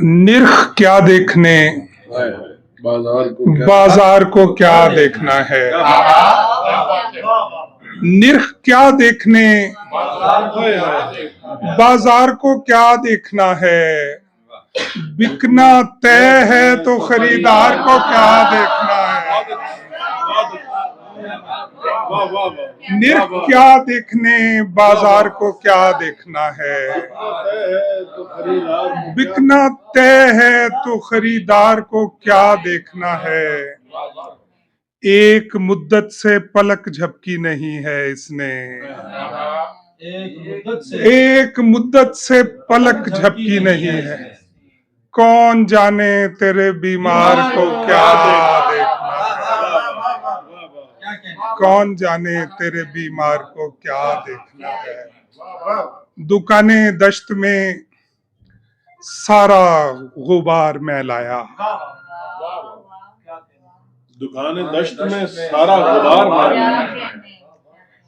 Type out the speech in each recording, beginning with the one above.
निरख क्या देखने, बाजार को क्या देखना है। निरख क्या देखने, बाजार को क्या देखना है। बिकना तय है तो खरीदार को क्या देखना है। निरख क्या देखने, बाजार को क्या देखना है। बिकना तय है तो खरीदार को क्या देखना है। एक मुद्दत से पलक झपकी नहीं है इसने। एक मुद्दत से पलक झपकी नहीं है। कौन जाने तेरे बीमार को क्या देखना है। कौन जाने तेरे बीमार को क्या देखना है। दुकानें दश्त में सारा गुबार मैं लाया। दुकानें दश्त में सारा गुबार मैं लाया।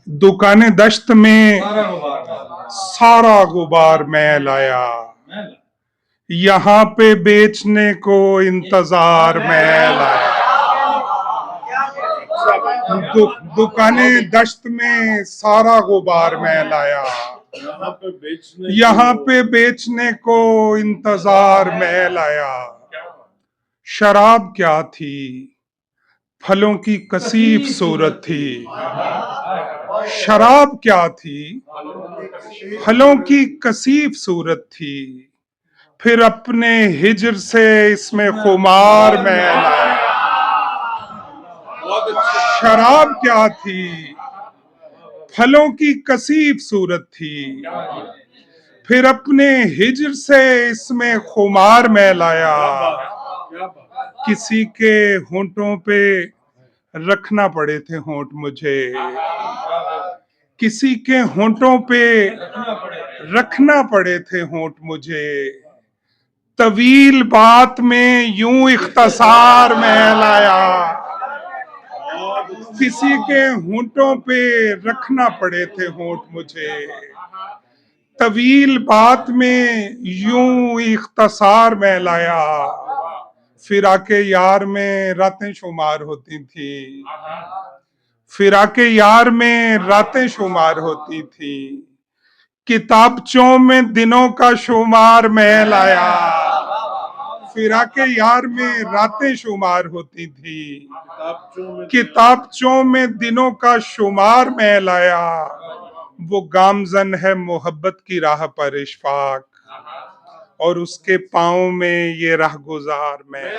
दुकानें दश्त में सारा गुबार मैं लाया। यहाँ पे बेचने को इंतजार मैं लाया। दुकानें दश्त में सारा गुबार मैं लाया। यहाँ पे बेचने को इंतजार मैं लाया। शराब क्या थी, फलों की कसीफ सूरत थी। शराब क्या थी, फलों की कसीफ सूरत थी। फिर अपने हिज्र से इसमें खुमार मैं लाया। शराब क्या थी, फलों की कसीफ सूरत थी। फिर अपने हिज्र से इसमें खुमार मैं लाया। किसी के होंठों पे रखना पड़े थे होंठ मुझे। किसी के होंठों पे रखना पड़े थे होंठ मुझे। तवील बात में यूं इख्तसार में लाया। किसी के होंठों पे रखना पड़े थे होंठ मुझे। तवील बात में यूं इख्तसार में लाया। फिराके यार में रातें शुमार होती थी। फिराके यार में रातें शुमार होती थी। किताबचों में दिनों का शुमार मैं लाया। फिराके यार में रातें शुमार होती थी। किताबचों में दिनों का शुमार मैं लाया। वो गामजन है मोहब्बत की राह पर इशफाक, और उसके पाँव में ये राहगुजार मैं।